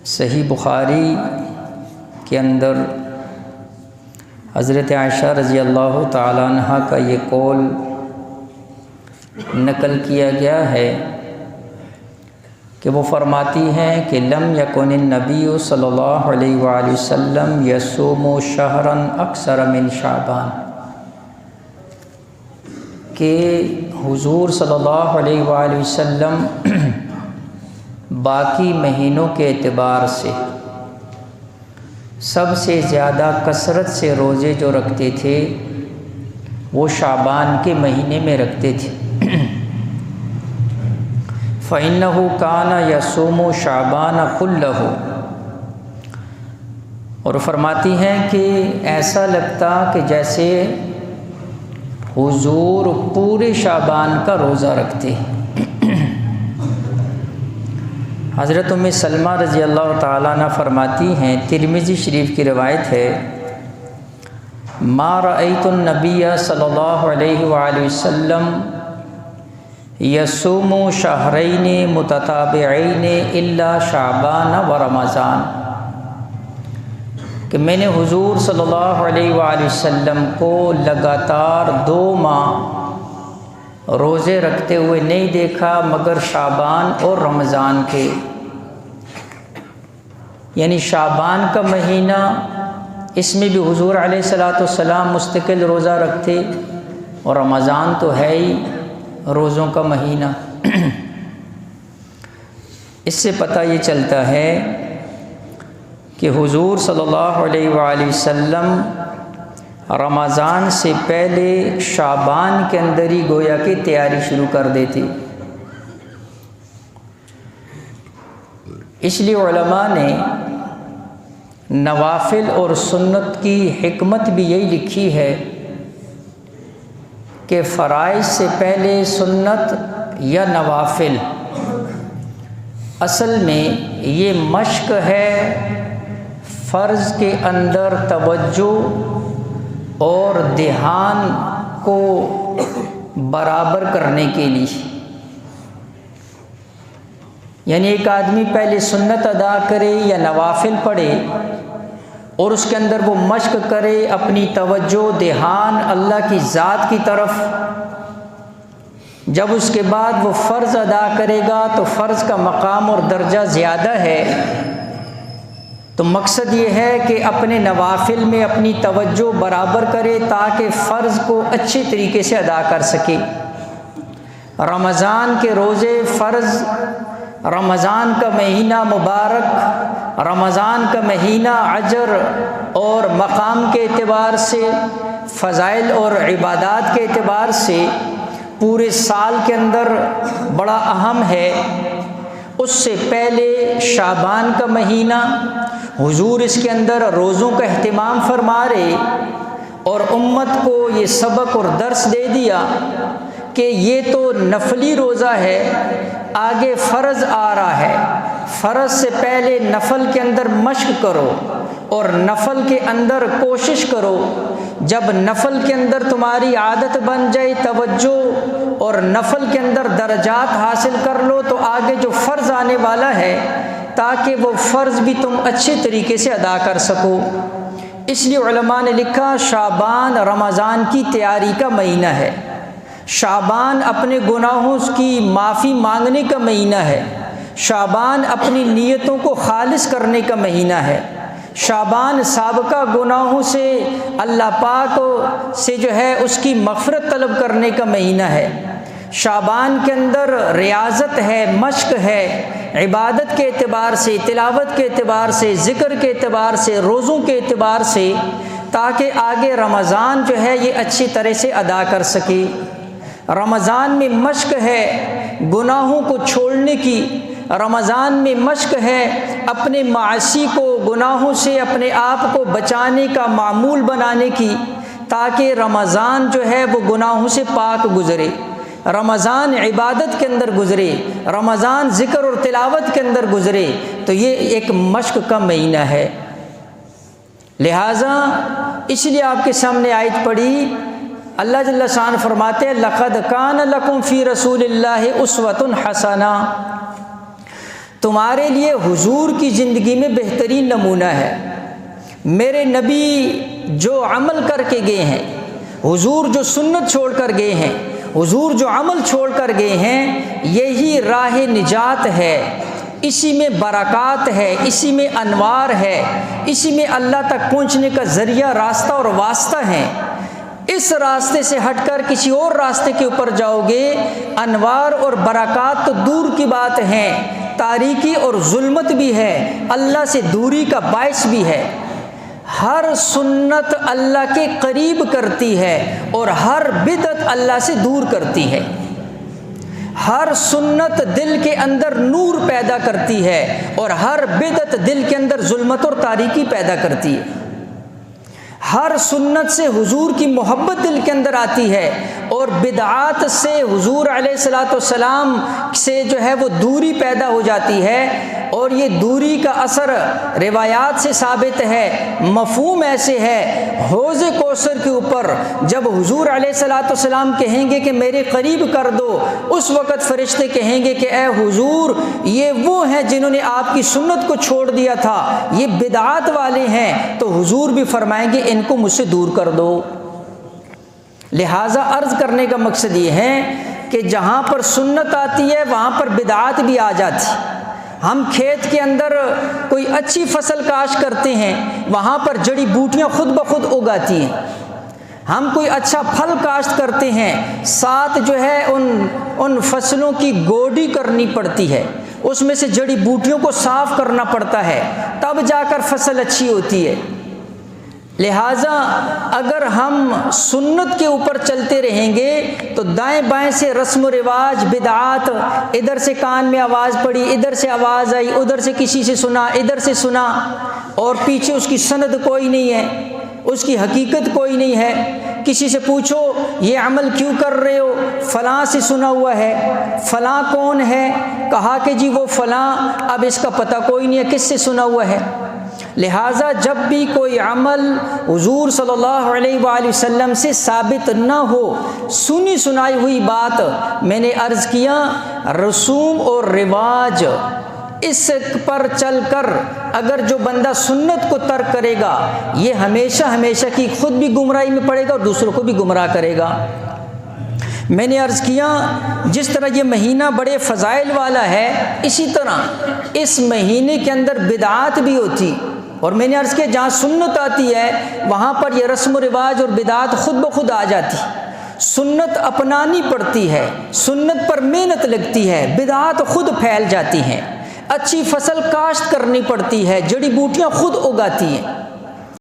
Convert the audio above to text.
صحیح بخاری کے اندر حضرت عائشہ رضی اللہ تعالیٰ عنہ کا یہ قول نقل کیا گیا ہے کہ وہ فرماتی ہیں کہ لم یکن النبی صلی اللہ علیہ وآلہ وسلم یصوم شہرا اکثر من شعبان، کہ حضور صلی اللہ علیہ وآلہ وسلم باقی مہینوں کے اعتبار سے سب سے زیادہ کثرت سے روزے جو رکھتے تھے وہ شعبان کے مہینے میں رکھتے تھے۔ فَإِنَّهُ كَانَ يَصُومُ شَعْبَانَ كُلَّهُ، اور فرماتی ہیں کہ ایسا لگتا کہ جیسے حضور پورے شعبان کا روزہ رکھتے۔ حضرت ام سلمہ رضی اللہ تعالیٰ عنہ فرماتی ہیں، ترمذی شریف کی روایت ہے، ما رأیت النبی صلی اللہ علیہ وآلہ وسلم یصوم شہرین متتابعین الا شعبان و رمضان، کہ میں نے حضور صلی اللہ علیہ وآلہ وسلم کو لگاتار 2 ماہ روزے رکھتے ہوئے نہیں دیکھا مگر شعبان اور رمضان کے، یعنی شعبان کا مہینہ اس میں بھی حضور علیہ الصلوۃ والسلام مستقل روزہ رکھتے، اور رمضان تو ہے ہی روزوں کا مہینہ۔ اس سے پتہ یہ چلتا ہے کہ حضور صلی اللہ علیہ وآلہ وسلم رمضان سے پہلے شعبان کے اندر ہی گویا کہ تیاری شروع کر دیتے۔ اس لیے علماء نے نوافل اور سنت کی حکمت بھی یہی لکھی ہے کہ فرائض سے پہلے سنت یا نوافل اصل میں یہ مشق ہے فرض کے اندر توجہ اور دھیان کو برابر کرنے کے لیے، یعنی ایک آدمی پہلے سنت ادا کرے یا نوافل پڑھے اور اس کے اندر وہ مشق کرے اپنی توجہ دھیان اللہ کی ذات کی طرف، جب اس کے بعد وہ فرض ادا کرے گا تو فرض کا مقام اور درجہ زیادہ ہے۔ تو مقصد یہ ہے کہ اپنے نوافل میں اپنی توجہ برابر کرے تاکہ فرض کو اچھے طریقے سے ادا کر سکے۔ رمضان کے روزے فرض، رمضان کا مہینہ مبارک، رمضان کا مہینہ اجر اور مقام کے اعتبار سے، فضائل اور عبادات کے اعتبار سے پورے سال کے اندر بڑا اہم ہے۔ اس سے پہلے شعبان کا مہینہ حضور اس کے اندر روزوں کا اہتمام فرما رہے اور امت کو یہ سبق اور درس دے دیا کہ یہ تو نفلی روزہ ہے، آگے فرض آ رہا ہے، فرض سے پہلے نفل کے اندر مشق کرو اور نفل کے اندر کوشش کرو، جب نفل کے اندر تمہاری عادت بن جائے توجہ اور نفل کے اندر درجات حاصل کر لو تو آگے جو فرض آنے والا ہے تاکہ وہ فرض بھی تم اچھے طریقے سے ادا کر سکو۔ اس لیے علماء نے لکھا شعبان رمضان کی تیاری کا مہینہ ہے، شعبان اپنے گناہوں کی معافی مانگنے کا مہینہ ہے، شعبان اپنی نیتوں کو خالص کرنے کا مہینہ ہے، شعبان سابقہ گناہوں سے اللہ پاک سے جو ہے اس کی مغفرت طلب کرنے کا مہینہ ہے، شعبان کے اندر ریاضت ہے، مشق ہے، عبادت کے اعتبار سے، تلاوت کے اعتبار سے، ذکر کے اعتبار سے، روزوں کے اعتبار سے، تاکہ آگے رمضان جو ہے یہ اچھی طرح سے ادا کر سکے۔ رمضان میں مشق ہے گناہوں کو چھوڑنے کی، رمضان میں مشق ہے اپنے معاصی کو، گناہوں سے اپنے آپ کو بچانے کا معمول بنانے کی، تاکہ رمضان جو ہے وہ گناہوں سے پاک گزرے، رمضان عبادت کے اندر گزرے، رمضان ذکر اور تلاوت کے اندر گزرے۔ تو یہ ایک مشق کا مہینہ ہے، لہٰذا اس لیے آپ کے سامنے آیت پڑھی، اللہ جل شان فرماتے ہیں لَقَدْ كَانَ لَكُمْ فِي رَسُولِ اللَّهِ أُسْوَةٌ حَسَنَةٌ، تمہارے لیے حضور کی زندگی میں بہترین نمونہ ہے۔ میرے نبی جو عمل کر کے گئے ہیں، حضور جو سنت چھوڑ کر گئے ہیں، حضور جو عمل چھوڑ کر گئے ہیں، یہی راہ نجات ہے، اسی میں برکات ہے، اسی میں انوار ہے، اسی میں اللہ تک پہنچنے کا ذریعہ، راستہ اور واسطہ ہے۔ اس راستے سے ہٹ کر کسی اور راستے کے اوپر جاؤ گے، انوار اور برکات تو دور کی بات ہیں، تاریکی اور ظلمت بھی ہے، اللہ سے دوری کا باعث بھی ہے۔ ہر سنت اللہ کے قریب کرتی ہے اور ہر بدعت اللہ سے دور کرتی ہے۔ ہر سنت دل کے اندر نور پیدا کرتی ہے اور ہر بدعت دل کے اندر ظلمت اور تاریکی پیدا کرتی ہے۔ ہر سنت سے حضور کی محبت دل کے اندر آتی ہے اور بدعات سے حضور علیہ الصلوۃ والسلام سے جو ہے وہ دوری پیدا ہو جاتی ہے، اور یہ دوری کا اثر روایات سے ثابت ہے، مفہوم ایسے ہے۔ حوض کوثر کے اوپر جب حضور علیہ الصلوۃ والسلام کہیں گے کہ میرے قریب کر دو، اس وقت فرشتے کہیں گے کہ اے حضور، یہ وہ ہیں جنہوں نے آپ کی سنت کو چھوڑ دیا تھا، یہ بدعات والے ہیں، تو حضور بھی فرمائیں گے ان کو مجھ سے دور کر دو۔ لہٰذا عرض کرنے کا مقصد یہ ہے کہ جہاں پر سنت آتی ہے وہاں پر بدعات بھی آ جاتی۔ ہم کھیت کے اندر کوئی اچھی فصل کاشت کرتے ہیں، وہاں پر جڑی بوٹیاں خود بخود اگاتی ہیں۔ ہم کوئی اچھا پھل کاشت کرتے ہیں، ساتھ جو ہے ان فصلوں کی گوڈی کرنی پڑتی ہے، اس میں سے جڑی بوٹیوں کو صاف کرنا پڑتا ہے، تب جا کر فصل اچھی ہوتی ہے۔ لہٰذا اگر ہم سنت کے اوپر چلتے رہیں گے تو دائیں بائیں سے رسم و رواج، بدعات، ادھر سے کان میں آواز پڑی، ادھر سے آواز آئی، ادھر سے کسی سے سنا، ادھر سے سنا، اور پیچھے اس کی سند کوئی نہیں ہے، اس کی حقیقت کوئی نہیں ہے۔ کسی سے پوچھو یہ عمل کیوں کر رہے ہو، فلاں سے سنا ہوا ہے، فلاں کون ہے، کہا کہ جی وہ فلاں، اب اس کا پتہ کوئی نہیں ہے کس سے سنا ہوا ہے۔ لہٰذا جب بھی کوئی عمل حضور صلی اللہ علیہ وآلہ وسلم سے ثابت نہ ہو، سنی سنائی ہوئی بات، میں نے عرض کیا رسوم اور رواج، اس پر چل کر اگر جو بندہ سنت کو ترک کرے گا، یہ ہمیشہ ہمیشہ کی خود بھی گمراہی میں پڑے گا اور دوسروں کو بھی گمراہ کرے گا۔ میں نے عرض کیا جس طرح یہ مہینہ بڑے فضائل والا ہے، اسی طرح اس مہینے کے اندر بدعات بھی ہوتی، اور میں نے عرض کیا جہاں سنت آتی ہے وہاں پر یہ رسم و رواج اور بدعات خود بخود آ جاتی۔ سنت اپنانی پڑتی ہے، سنت پر محنت لگتی ہے، بدعات خود پھیل جاتی ہیں۔ اچھی فصل کاشت کرنی پڑتی ہے، جڑی بوٹیاں خود اگاتی ہیں۔